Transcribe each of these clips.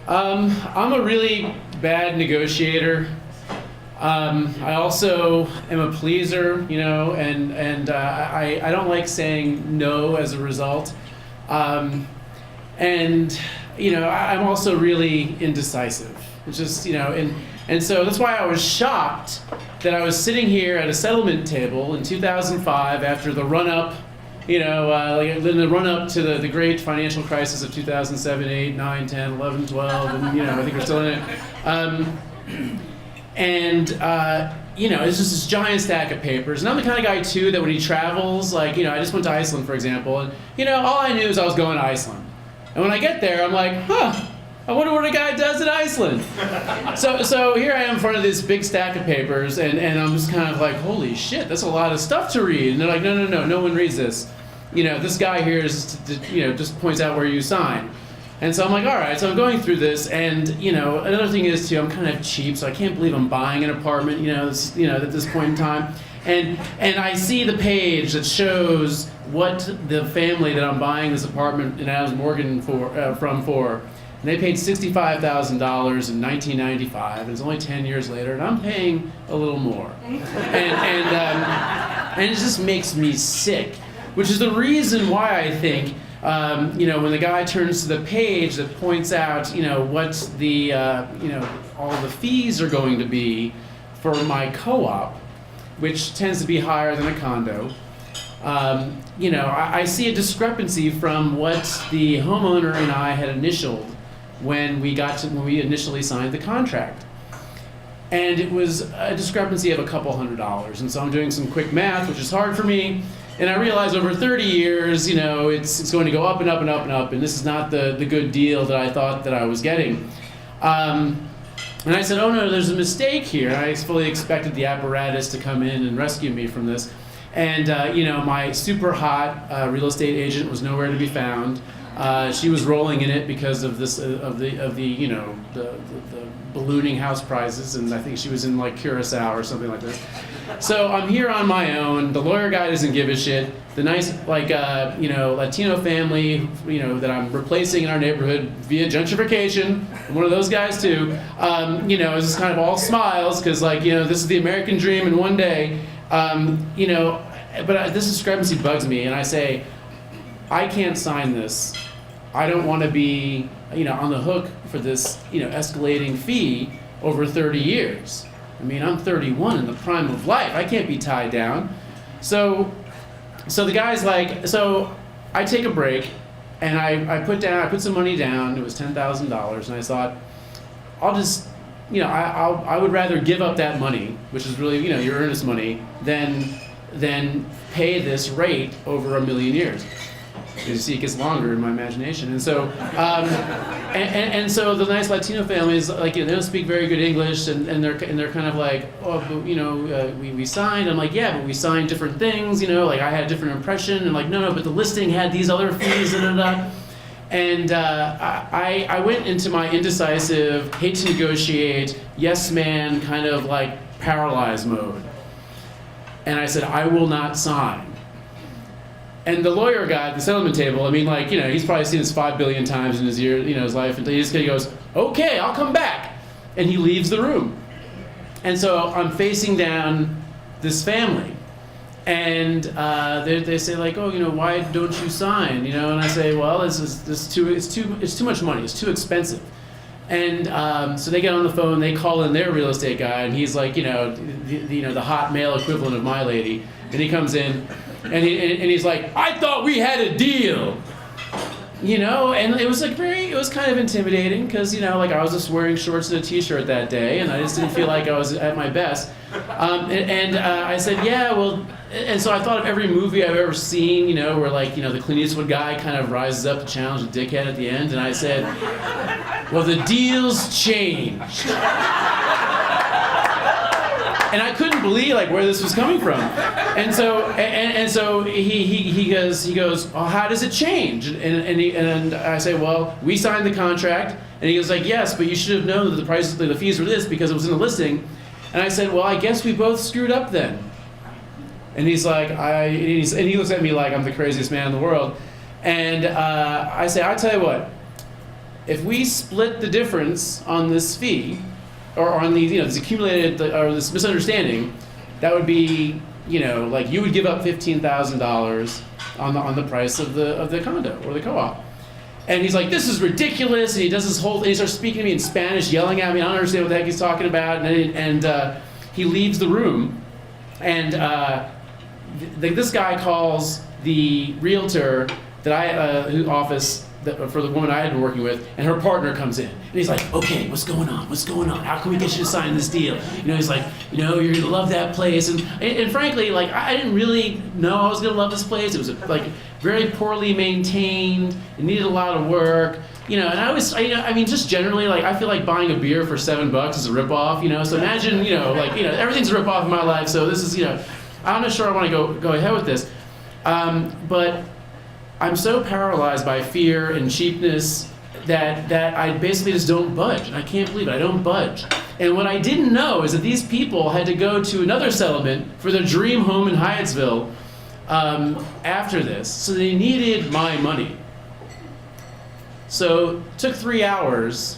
I'm a really bad negotiator. I also am a pleaser, and I don't like saying no as a result. I'm also really indecisive. It's just, and so that's why I was shocked that I was sitting here at a settlement table in 2005 after the run-up, in the run-up to the great financial crisis of 2007, 8, 9, 10, 11, 12, and, I think we're still in it. It's just this giant stack of papers. And I'm the kind of guy, too, that when he travels, I just went to Iceland, for example, and, all I knew is I was going to Iceland. And when I get there, I'm like, I wonder what a guy does in Iceland. So here I am in front of this big stack of papers, and I'm just kind of like, holy shit, that's a lot of stuff to read. And they're like, no one reads this. This guy here is, just points out where you sign. And so I'm like, all right, so I'm going through this, and, another thing is, too, I'm kind of cheap, so I can't believe I'm buying an apartment, at this point in time. And I see the page that shows what the family that I'm buying this apartment in Adams Morgan for. And they paid $65,000 in 1995, and it's only 10 years later, and I'm paying a little more. And it just makes me sick, which is the reason why I think, when the guy turns to the page that points out, what the, all the fees are going to be for my co-op, which tends to be higher than a condo, I see a discrepancy from what the homeowner and I had initialed when we initially signed the contract. And it was a discrepancy of a couple $100. And so I'm doing some quick math, which is hard for me. And I realize over 30 years, it's going to go up and up and up and up, and this is not the good deal that I thought that I was getting. And I said, oh no, there's a mistake here. I fully expected the apparatus to come in and rescue me from this. And my super hot real estate agent was nowhere to be found. She was rolling in it because of this, the ballooning house prices, and I think she was in like Curacao or something like this. So I'm here on my own. The lawyer guy doesn't give a shit. The nice, Latino family, that I'm replacing in our neighborhood via gentrification. I'm one of those guys too. Is just kind of all smiles because, this is the American dream in one day. But this discrepancy bugs me, and I say, I can't sign this. I don't want to be, on the hook for this, escalating fee over 30 years. I mean, I'm 31 in the prime of life. I can't be tied down. So the guy's like, so I take a break, and I put some money down. It was $10,000, and I thought, I'll just, I would rather give up that money, which is really, your earnest money, than pay this rate over a million years. You see, it gets longer in my imagination, and so, so the nice Latino families, they don't speak very good English, and they're kind of like, oh, but, we signed. I'm like, yeah, but we signed different things, I had a different impression, and no, but the listing had these other fees, And I went into my indecisive, hate to negotiate, yes man, kind of paralyzed mode, and I said, I will not sign. And the lawyer guy at the settlement table, he's probably seen this 5 billion times in his year, his life, and he goes, okay, I'll come back. And he leaves the room. And so I'm facing down this family. And they say why don't you sign? And I say, well, it's too much money, it's too expensive. And so they get on the phone, they call in their real estate guy, and he's the hot male equivalent of my lady. And he comes in, and he's like, I thought we had a deal. And it was it was kind of intimidating because, I was just wearing shorts and a t-shirt that day, and I just didn't feel like I was at my best. I said, yeah, well, and so I thought of every movie I've ever seen, where the Clint Eastwood guy kind of rises up to challenge the dickhead at the end, and I said, well, the deal's changed. And I couldn't believe where this was coming from, and so he goes, oh, how does it change? And I say, well, we signed the contract, and he goes yes, but you should have known that the fees were this because it was in the listing. And I said, well, I guess we both screwed up then. And he's like, and he looks at me like I'm the craziest man in the world, and I say, I tell you what, if we split the difference on this fee, or on the, this accumulated, or this misunderstanding, that would be, like you would give up $15,000 on the price of the condo or the co-op. And he's like, this is ridiculous, and he does this whole thing, he starts speaking to me in Spanish, yelling at me, I don't understand what the heck he's talking about, and he leaves the room, and this guy calls the realtor whose office for the woman I had been working with, and her partner comes in, and he's like, okay, what's going on? How can we get you to sign this deal? He's like, you're gonna love that place, and frankly, like, I didn't really know I was gonna love this place. It was like very poorly maintained. It needed a lot of work, and just generally, like, I feel like buying a beer for $7 is a ripoff, So imagine, everything's a ripoff in my life. So this is, I'm not sure I want to go ahead with this, but I'm so paralyzed by fear and cheapness that I basically just don't budge. I can't believe it. I don't budge. And what I didn't know is that these people had to go to another settlement for their dream home in Hyattsville after this. So they needed my money. So it took 3 hours,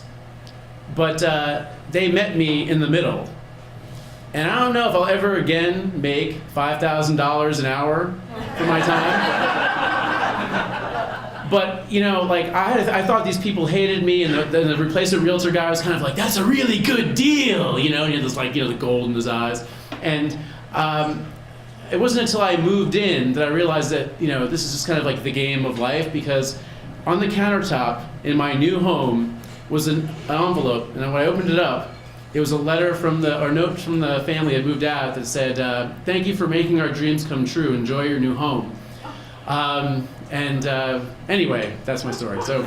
but they met me in the middle. And I don't know if I'll ever again make $5,000 an hour for my time. But, I thought these people hated me, and the replacement realtor guy was kind of like, that's a really good deal, and he had this, the gold in his eyes. And it wasn't until I moved in that I realized that, this is just kind of like the game of life, because on the countertop in my new home was an envelope, and when I opened it up, it was a letter note from the family that moved out that said, thank you for making our dreams come true. Enjoy your new home. Anyway, that's my story. So.